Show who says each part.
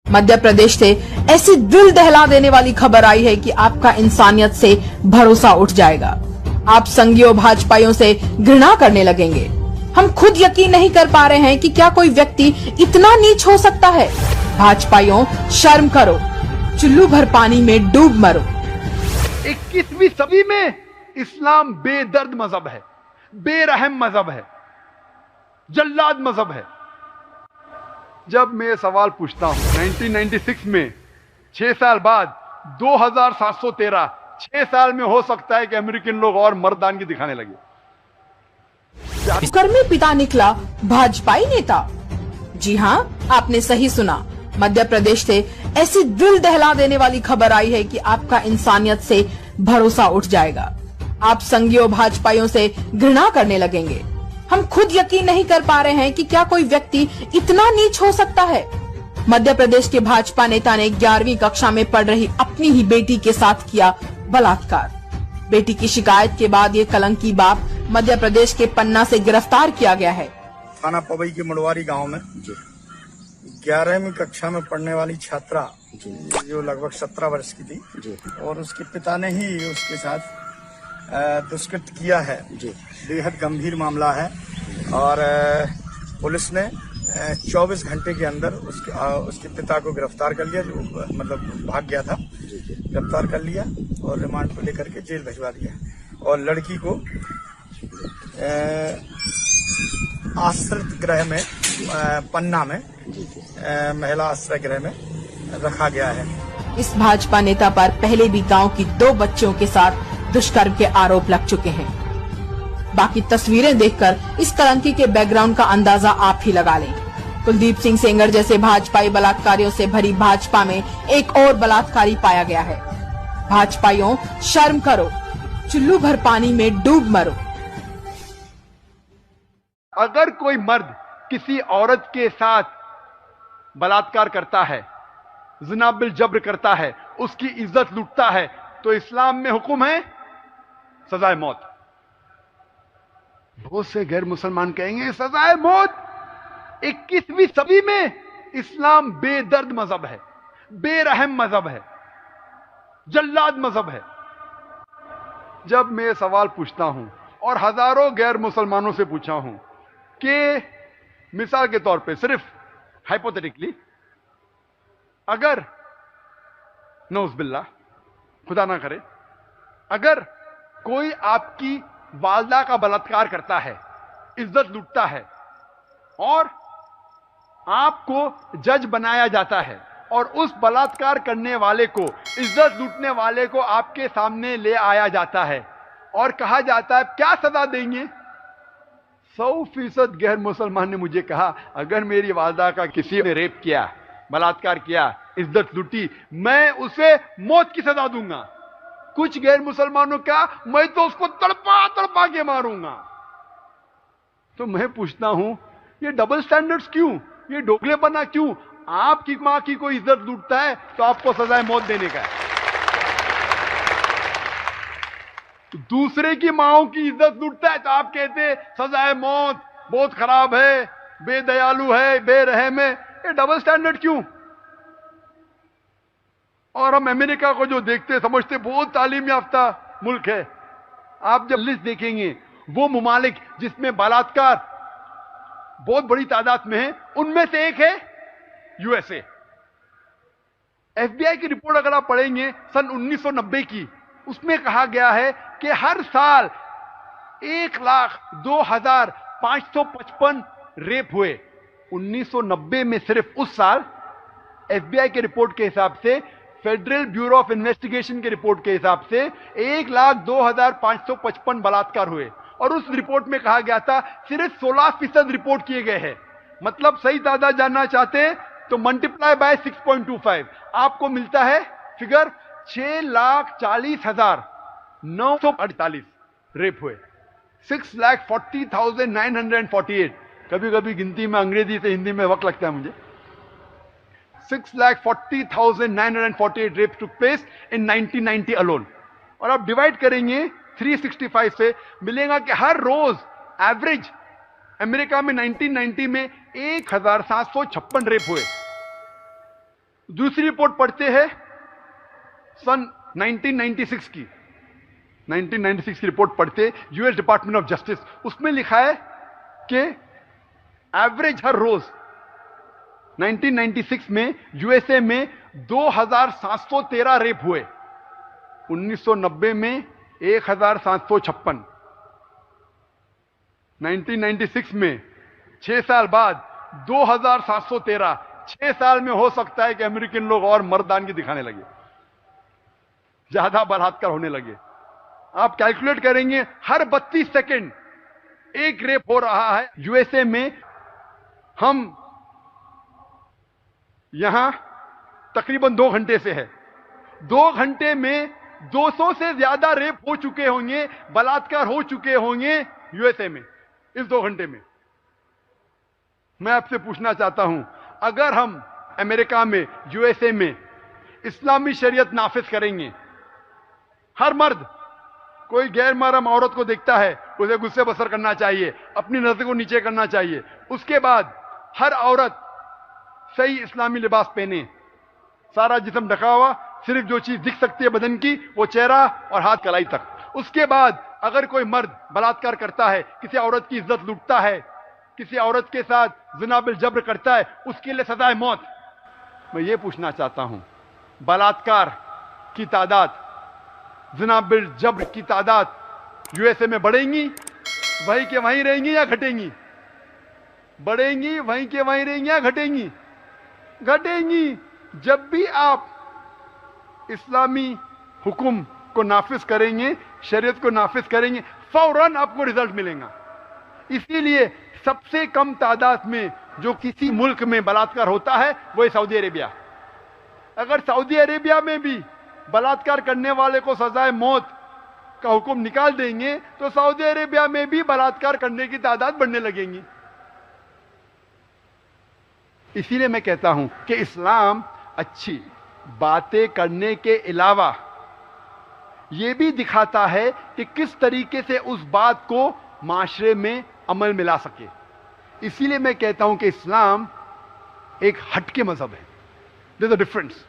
Speaker 1: मध्य प्रदेश से ऐसी दिल दहला देने वाली खबर आई है कि आपका इंसानियत से भरोसा उठ जाएगा। आप संघियों भाजपाइयों से घृणा करने लगेंगे। हम खुद यकीन नहीं कर पा रहे हैं कि क्या कोई व्यक्ति इतना नीच हो सकता है। भाजपाइयों, शर्म करो, चुल्लू भर पानी में डूब मरो।
Speaker 2: 21वीं सदी में इस्लाम बेदर्द मजहब है, बेरहम मजहब है, जल्लाद मजहब है। जब मैं सवाल पूछता हूं 1996 में 6 साल बाद 2713, 6 साल में हो सकता है कि अमेरिकन लोग और मर्दानगी दिखाने लगे।
Speaker 1: कर्मी पिता निकला भाजपाई नेता। जी हाँ, आपने सही सुना। मध्य प्रदेश से ऐसी दिल दहला देने वाली खबर आई है कि आपका इंसानियत से भरोसा उठ जाएगा। आप संघियों भाजपाइयों से घृणा करने लगेंगे। हम खुद यकीन नहीं कर पा रहे हैं कि क्या कोई व्यक्ति इतना नीच हो सकता है। मध्य प्रदेश के भाजपा नेता ने 11वीं कक्षा में पढ़ रही अपनी ही बेटी के साथ किया बलात्कार। बेटी की शिकायत के बाद ये कलंकी बाप मध्य प्रदेश के पन्ना से गिरफ्तार किया गया है।
Speaker 3: थाना पवई के मुड़वारी गांव में 11वीं कक्षा में पढ़ने वाली छात्रा जो लगभग 17 वर्ष की थी और उसके पिता ने ही उसके साथ दुष्कृत्य किया है। बेहद गंभीर मामला है और पुलिस ने 24 घंटे के अंदर उसके पिता को गिरफ्तार कर लिया, जो मतलब भाग गया था। गिरफ्तार कर लिया और रिमांड पर लेकर के जेल भिजवा दिया और लड़की को आश्रित गृह में पन्ना में महिला आश्रय गृह में रखा गया है।
Speaker 1: इस भाजपा नेता पर पहले भी गांव की 2 बच्चियों के साथ दुष्कर्म के आरोप लग चुके हैं। बाकी तस्वीरें देखकर इस कलंकी के बैकग्राउंड का अंदाजा आप ही लगा लें। कुलदीप सिंह सेंगर जैसे भाजपाई बलात्कारियों से भरी भाजपा में एक और बलात्कारी पाया गया है। भाजपाइयों, शर्म करो, चुल्लू भर पानी में डूब मरो।
Speaker 2: अगर कोई मर्द किसी औरत के साथ बलात्कार करता है, ज़िना बिल जब्र करता है, उसकी इज्जत लूटता है, तो इस्लाम में हुक्म है सजाए मौत। बहुत से गैर मुसलमान कहेंगे सजाए मौत। 21वीं सदी में इस्लाम बेदर्द मजहब है, बेरहम मजहब है, जल्लाद मजहब है। जब मैं सवाल पूछता हूं और हजारों गैर मुसलमानों से पूछा हूं कि मिसाल के तौर पे, सिर्फ हाइपोथेटिकली, अगर नौज़बिल्लाह, खुदा ना करे, अगर कोई आपकी वालदा का बलात्कार करता है, इज्जत लूटता है और आपको जज बनाया जाता है और उस बलात्कार करने वाले को, इज्जत लूटने वाले को आपके सामने ले आया जाता है और कहा जाता है क्या सजा देंगे? 100% गैर मुसलमान ने मुझे कहा, अगर मेरी वालदा का किसी ने रेप किया, बलात्कार किया, इज्जत लूटी, मैं उसे मौत की सजा दूंगा। कुछ गैर मुसलमानों का, मैं तो उसको तड़पा तड़पा के मारूंगा। तो मैं पूछता हूं, ये डबल स्टैंडर्ड्स क्यों, ये डोगलेपना क्यों? आपकी मां की कोई इज्जत लूटता है तो आपको सजाए मौत देने का है, दूसरे की माओं की इज्जत लूटता है तो आप कहते हैं सजाए मौत, बहुत खराब है, बेदयालु है, बेरहम है। ये डबल स्टैंडर्ड क्यों? और हम अमेरिका को जो देखते समझते बहुत तालीम याफ्ता मुल्क है। आप जब लिस्ट देखेंगे, वो ममालिक जिसमें बलात्कार बहुत बड़ी तादाद में है, उनमें से एक है यूएसए। एफबीआई की रिपोर्ट अगर आप पढ़ेंगे सन 1990 की, उसमें कहा गया है कि हर साल 1,02,555 रेप हुए। 1990 में सिर्फ उस साल एफबीआई के रिपोर्ट के हिसाब से, फेडरल ब्यूरो ऑफ इन्वेस्टिगेशन के रिपोर्ट के हिसाब से 1,02,555 बलात्कार हुए और उस रिपोर्ट में कहा गया था सिर्फ 16% रिपोर्ट किए गए हैं। मतलब सही तादाद जानना चाहते हैं तो मल्टीप्लाई बाय 6.25, आपको मिलता है फिगर 6,40,948 रेप हुए। 6,40,948। कभी कभी गिनती में अंग्रेजी से हिंदी में वक्त लगता है मुझे। 6,40,948 rape took place in 1990 alone. और आप डिवाइड करेंगे 365 से, मिलेगा कि हर रोज एवरेज अमेरिका में 1990 में 1,756 रेप हुए। दूसरी रिपोर्ट पढ़ते हैं सन 1996 की, 1996 की रिपोर्ट पढ़ते यूएस डिपार्टमेंट ऑफ जस्टिस, उसमें लिखा है कि एवरेज हर रोज 1996 में यूएसए में 2713 रेप हुए, 1990 में 1756, 1996 में 6 साल बाद 2713, 6 साल में हो सकता है कि अमेरिकन लोग और मर्दानगी दिखाने लगे, ज्यादा बलात्कार होने लगे। आप कैलकुलेट करेंगे हर 32 सेकंड एक रेप हो रहा है यूएसए में। हम यहां तकरीबन 2 घंटे से है, 2 घंटे में 200 से ज्यादा रेप हो चुके होंगे, बलात्कार हो चुके होंगे यूएसए में इस 2 घंटे में। मैं आपसे पूछना चाहता हूं, अगर हम अमेरिका में, यूएसए में इस्लामी शरीयत नाफिज करेंगे, हर मर्द कोई गैर महरम औरत को देखता है उसे गुस्से बसर करना चाहिए, अपनी नजर को नीचे करना चाहिए। उसके बाद हर औरत सही इस्लामी लिबास पहने, सारा जिस्म ढका हुआ, सिर्फ जो चीज दिख सकती है बदन की वो चेहरा और हाथ कलाई तक। उसके बाद अगर कोई मर्द बलात्कार करता है, किसी औरत की इज्जत लूटता है, किसी औरत के साथ जिना बिल जब्र करता है, उसके लिए सजा है मौत। मैं ये पूछना चाहता हूं, बलात्कार की तादाद, जिना बिल जब्र की तादाद यूएसए में बढ़ेंगी, वहीं के वहीं रहेंगी या घटेंगी? बढ़ेंगी, वहीं के वहीं रहेंगी या घटेंगी? घटेंगी। जब भी आप इस्लामी हुक्म को नाफिज करेंगे, शरीयत को नाफिज करेंगे, फौरन आपको रिजल्ट मिलेगा। इसीलिए सबसे कम तादाद में जो किसी मुल्क में बलात्कार होता है वो है सऊदी अरेबिया। अगर सऊदी अरेबिया में भी बलात्कार करने वाले को सजाए मौत का हुक्म निकाल देंगे तो सऊदी अरेबिया में भी बलात्कार करने की तादाद बढ़ने लगेंगी। इसीलिए मैं कहता हूं कि इस्लाम अच्छी बातें करने के अलावा यह भी दिखाता है कि किस तरीके से उस बात को माशरे में अमल में ला सके। इसीलिए मैं कहता हूं कि इस्लाम एक हटके मजहब है। There is a difference.